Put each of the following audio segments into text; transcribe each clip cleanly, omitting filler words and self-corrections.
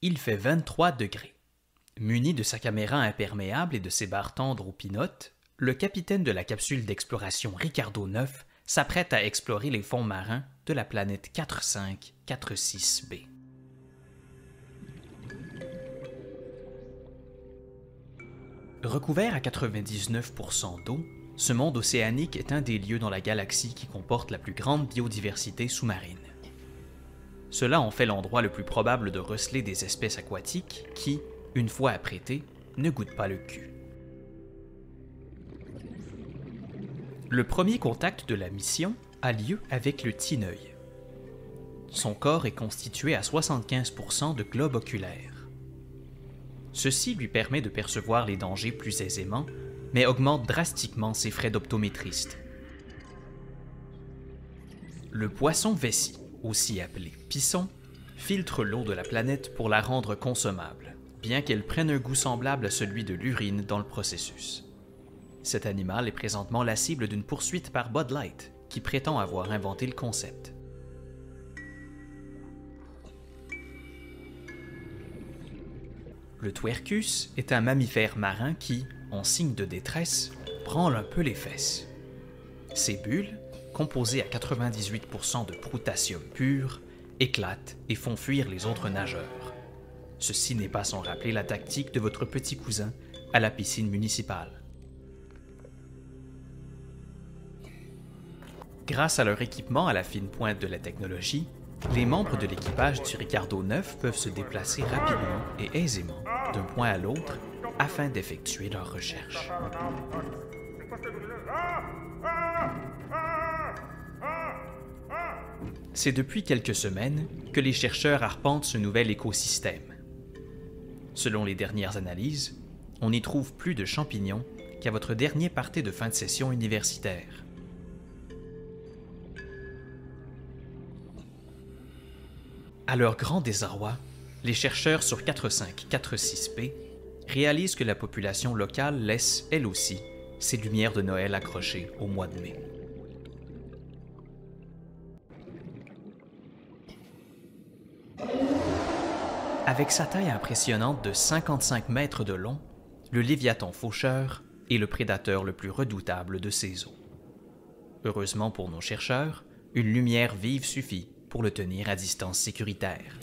Il fait 23 degrés. Muni de sa caméra imperméable et de ses barres tendres aux pinottes, le capitaine de la capsule d'exploration Ricardo 9 s'apprête à explorer les fonds marins de la planète 4546b. Recouvert à 99% d'eau, ce monde océanique est un des lieux dans la galaxie qui comporte la plus grande biodiversité sous-marine. Cela en fait l'endroit le plus probable de receler des espèces aquatiques qui, une fois apprêtées, ne goûtent pas le cul. Le premier contact de la mission a lieu avec le tineuil. Son corps est constitué à 75% de globe oculaire. Ceci lui permet de percevoir les dangers plus aisément, mais augmente drastiquement ses frais d'optométriste. Le poisson vessie, aussi appelé pisson, filtre l'eau de la planète pour la rendre consommable, bien qu'elle prenne un goût semblable à celui de l'urine dans le processus. Cet animal est présentement la cible d'une poursuite par Bud Light, qui prétend avoir inventé le concept. Le twercus est un mammifère marin qui, en signe de détresse, branle un peu les fesses. Ces bulles, composées à 98% de potassium pur, éclatent et font fuir les autres nageurs. Ceci n'est pas sans rappeler la tactique de votre petit cousin à la piscine municipale. Grâce à leur équipement à la fine pointe de la technologie, les membres de l'équipage du Ricardo 9 peuvent se déplacer rapidement et aisément d'un point à l'autre afin d'effectuer leurs recherches. C'est depuis quelques semaines que les chercheurs arpentent ce nouvel écosystème. Selon les dernières analyses, on y trouve plus de champignons qu'à votre dernier party de fin de session universitaire. À leur grand désarroi, les chercheurs sur 4546b réalisent que la population locale laisse, elle aussi, ses lumières de Noël accrochées au mois de mai. Avec sa taille impressionnante de 55 mètres de long, le Léviathan faucheur est le prédateur le plus redoutable de ces eaux. Heureusement pour nos chercheurs, une lumière vive suffit pour le tenir à distance sécuritaire.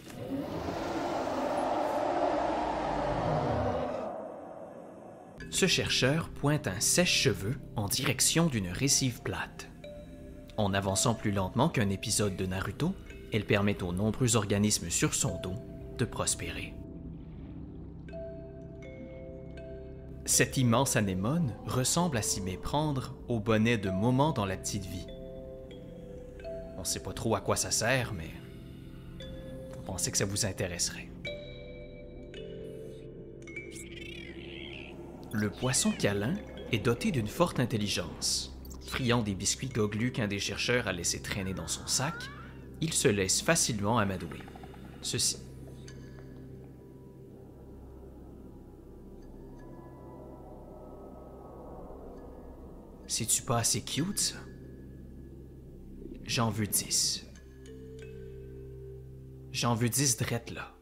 Ce chercheur pointe un sèche-cheveux en direction d'une récive plate. En avançant plus lentement qu'un épisode de Naruto, elle permet aux nombreux organismes sur son dos de prospérer. Cette immense anémone ressemble à s'y méprendre au bonnet de Moment dans La Petite Vie. On ne sait pas trop à quoi ça sert, mais on pensait que ça vous intéresserait. Le poisson câlin est doté d'une forte intelligence. Friand des biscuits goglus qu'un des chercheurs a laissé traîner dans son sac, il se laisse facilement amadouer. Ceci. C'est-tu pas assez cute, ça? J'en veux 10. J'en veux 10 drettes là.